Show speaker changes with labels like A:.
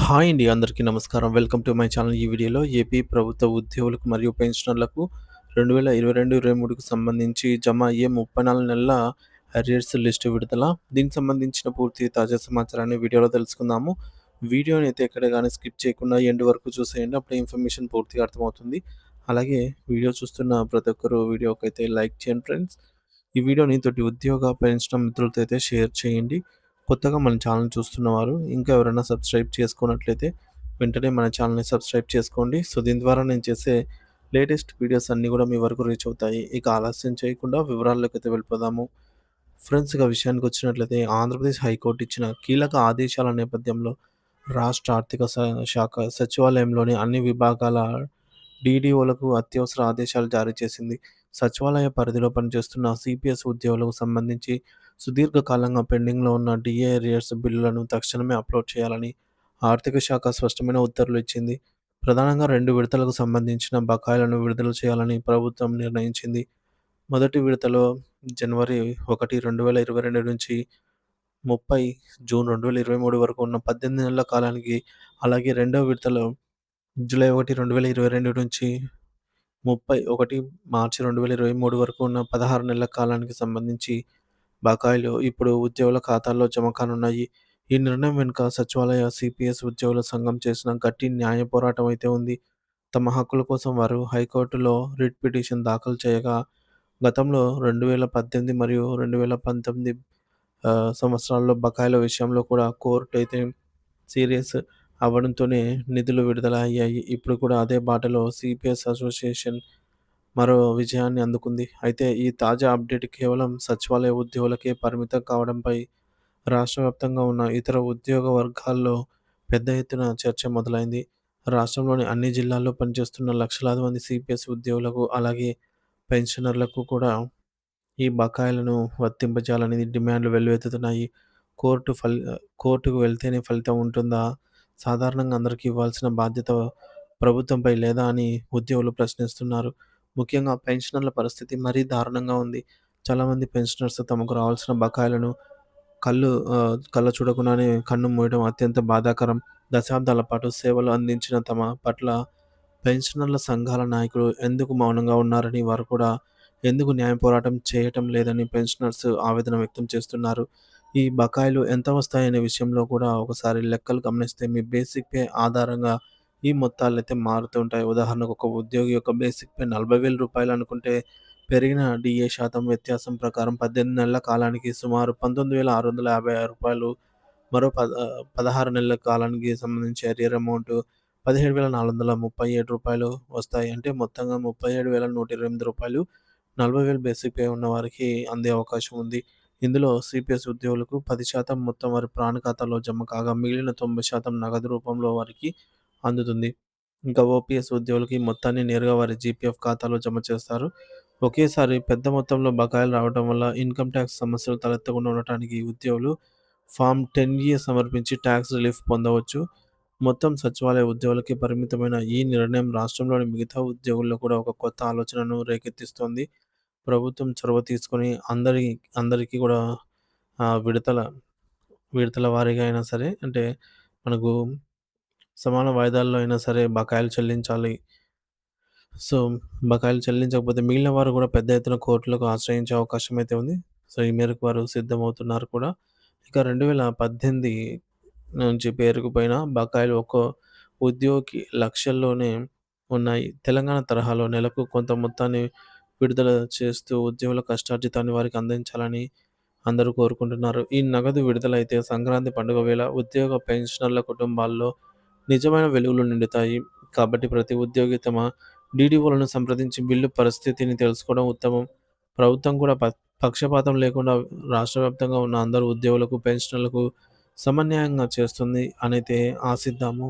A: Hi అండి. అందరికీ నమస్కారం. Welcome to my channel. ఈ వీడియోలో ఏపీ ప్రభుత్వ ఉద్యోగులకు మరియు పెన్షనర్లకు 2022, 23కి సంబంధించి జమ అయ్యే 34 నెలల అరియర్స్ లిస్ట్ విడుదల. దీనికి సంబంధించిన పూర్తి తాజా సమాచారాన్ని వీడియోలో తెలుసుకుందాము. వీడియోని అయితే ఎక్కడ గాని స్కిప్ చేయకుండా ఎండ్ వరకు చూసేయండి. అప్పుడే ఇన్ఫర్మేషన్ పూర్తిగా అర్థమవుతుంది. అలాగే వీడియో చూస్తున్న ప్రతి ఒక్కరు వీడియోకైతే లైక్ చేయండి ఫ్రెండ్స్. ఈ వీడియోని తోటి ఉద్యోగ, పెన్షనర్ మిత్రులతో అయితే షేర్ చేయండి. కొత్తగా మన ఛానల్ చూస్తున్నవారు ఇంకా ఎవరైనా సబ్స్క్రైబ్ చేసుకున్నట్లయితే వెంటనే మన ఛానల్‌ని సబ్స్క్రైబ్ చేసుకోండి. సో, దీని ద్వారా నేను చేసే లేటెస్ట్ వీడియోస్ అన్నీ కూడా మీ వరకు రీచ్ అవుతాయి. ఇక ఆలస్యం చేయకుండా వివరాల్లోకైతే వెళ్ళిపోదాము. ఫ్రెండ్స్ ఇక విషయానికొచ్చినట్లయితే ఆంధ్రప్రదేశ్ హైకోర్టు ఇచ్చిన కీలక ఆదేశాల నేపథ్యంలో రాష్ట్ర ఆర్థిక శాఖ సచివాలయంలోని అన్ని విభాగాల డీడీఓలకు అత్యవసర ఆదేశాలు జారీ చేసింది. సచివాలయ పరిధిలో పనిచేస్తున్న సీపీఎస్ ఉద్యోగులకు సంబంధించి సుదీర్ఘకాలంగా పెండింగ్‌లో ఉన్న డీఏ అరియర్స్ బిల్లులను తక్షణమే అప్‌లోడ్ చేయాలని ఆర్థిక శాఖ స్పష్టమైన ఉత్తర్వులు ఇచ్చింది. ప్రధానంగా 2 విడతలకు సంబంధించిన బకాయిలను విడుదల చేయాలని ప్రభుత్వం నిర్ణయించింది. మొదటి విడతలో జనవరి 1, 2022 నుంచి 30 జూన్ 2023 వరకు ఉన్న 18 నెలల కాలానికి, అలాగే రెండవ విడతలో జూలై 1, 2022 నుంచి 31 మార్చి 2023 వరకు ఉన్న 16 నెలల కాలానికి సంబంధించి బకాయిలు ఇప్పుడు ఉద్యోగుల ఖాతాల్లో జమ కానున్నాయి. ఈ నిర్ణయం వెనుక సచివాలయ సిపిఎస్ ఉద్యోగుల సంఘం చేసిన గట్టి న్యాయ పోరాటం అయితే ఉంది. తమ హక్కుల కోసం వారు హైకోర్టులో రిట్ పిటిషన్ దాఖలు చేయగా, గతంలో 2018 మరియు 2019 సంవత్సరాల్లో బకాయిల విషయంలో కూడా కోర్టు అయితే సీరియస్ అవ్వడంతోనే నిధులు విడుదల అయ్యాయి. ఇప్పుడు కూడా అదే బాటలో సిపిఎస్ అసోసియేషన్ మరో విజయాన్ని అందుకుంది. అయితే ఈ తాజా అప్డేట్ కేవలం సచివాలయ ఉద్యోగులకే పరిమితం కావడంపై రాష్ట్ర వ్యాప్తంగా ఉన్న ఇతర ఉద్యోగ వర్గాల్లో పెద్ద ఎత్తున చర్చ మొదలైంది. రాష్ట్రంలోని అన్ని జిల్లాల్లో పనిచేస్తున్న లక్షలాది మంది సిపిఎస్ ఉద్యోగులకు, అలాగే పెన్షనర్లకు కూడా ఈ బకాయిలను వర్తింపజేయాలని డిమాండ్లు వెల్లువెత్తుతున్నాయి. కోర్టుకు వెళ్తేనే ఫలితం ఉంటుందా? సాధారణంగా అందరికీ ఇవ్వాల్సిన బాధ్యత ప్రభుత్వంపై లేదా అని ఉద్యోగులు ప్రశ్నిస్తున్నారు. ముఖ్యంగా పెన్షనర్ల పరిస్థితి మరీ దారుణంగా ఉంది. చాలామంది పెన్షనర్స్ తమకు రావాల్సిన బకాయిలను కళ్ళ చూడకుండానే కన్ను మూయడం అత్యంత బాధాకరం. దశాబ్దాల పాటు సేవలు అందించిన తమ పట్ల పెన్షనర్ల సంఘాల నాయకులు ఎందుకు మౌనంగా ఉన్నారని, వారు కూడా ఎందుకు న్యాయ పోరాటం చేయటం లేదని పెన్షనర్స్ ఆవేదన వ్యక్తం చేస్తున్నారు. ఈ బకాయిలు ఎంత వస్తాయనే విషయంలో కూడా ఒకసారి లెక్కలు గమనిస్తే మీ బేసిక్ పే ఆధారంగా ఈ మొత్తాలైతే మారుతూ ఉంటాయి. ఉదాహరణకు ఒక ఉద్యోగి యొక్క బేసిక్ పే రూ. 40,000 అనుకుంటే పెరిగిన డీఏ శాతం వ్యత్యాసం ప్రకారం 18 నెలల కాలానికి సుమారు రూ. 19,656, మరో 16 నెలల కాలానికి సంబంధించి అరియర్ అమౌంట్ రూ. 17,437 వస్తాయి. అంటే మొత్తంగా రూ. 37,128 40,000 బేసిక్ పే ఉన్న వారికి అందే అవకాశం ఉంది. ఇందులో సిపిఎస్ ఉద్యోగులకు 10% మొత్తం వారి ప్రాణ ఖాతాలో జమ కాగా, మిగిలిన 90% నగదు రూపంలో వారికి అందుతుంది. ఇంకా ఓపీఎస్ ఉద్యోగులకి ఈ మొత్తాన్ని నేరుగా వారి జీపీఎఫ్ ఖాతాలో జమ చేస్తారు. ఒకేసారి పెద్ద మొత్తంలో బకాయిలు రావడం వల్ల ఇన్‌కమ్ టాక్స్ సమస్యలు తలెత్తకుండా ఉండటానికి ఉద్యోగులు ఫార్మ్ 10ఏ సమర్పించి టాక్స్ రిలీఫ్ పొందవచ్చు. మొత్తం సచివాలయ ఉద్యోగులకే పరిమితమైన ఈ నిర్ణయం రాష్ట్రంలోని మిగతా ఉద్యోగుల్లో కూడా ఒక కొత్త ఆలోచనను రేకెత్తిస్తోంది. ప్రభుత్వం చొరవ తీసుకొని అందరికీ కూడా విడతల విడతల వారీగా అయినా సరే, అంటే మనకు సమాన వాయిదాల్లో అయినా సరే బకాయిలు చెల్లించాలి. సో, బకాయిలు చెల్లించకపోతే మిగిలిన వారు కూడా పెద్ద ఎత్తున కోర్టులకు ఆశ్రయించే అవకాశం అయితే ఉంది. సో, ఈ మేరకు వారు సిద్ధమవుతున్నారు కూడా. ఇక 2018 నుంచి పేరుకుపోయిన బకాయిలు ఒక్కో ఉద్యోగికి లక్షల్లోనే ఉన్నాయి. తెలంగాణ తరహాలో నెలకు కొంత మొత్తాన్ని విడుదల చేస్తూ ఉద్యోగుల కష్టార్జితాన్ని వారికి అందించాలని అందరూ కోరుకుంటున్నారు. ఈ నగదు విడుదలైతే సంక్రాంతి పండుగ వేళ ఉద్యోగ పెన్షనర్ల కుటుంబాల్లో నిజమైన వెలుగులు నిండుతాయి. కాబట్టి ప్రతి ఉద్యోగి తమ డీడీఓలను సంప్రదించి బిల్లు పరిస్థితిని తెలుసుకోవడం ఉత్తమం. ప్రభుత్వం కూడా పక్షపాతం లేకుండా రాష్ట్ర వ్యాప్తంగా ఉన్న అందరు ఉద్యోగులకు, పెన్షనర్లకు సమన్యాయంగా చేస్తుంది అనైతే ఆశిద్దాము.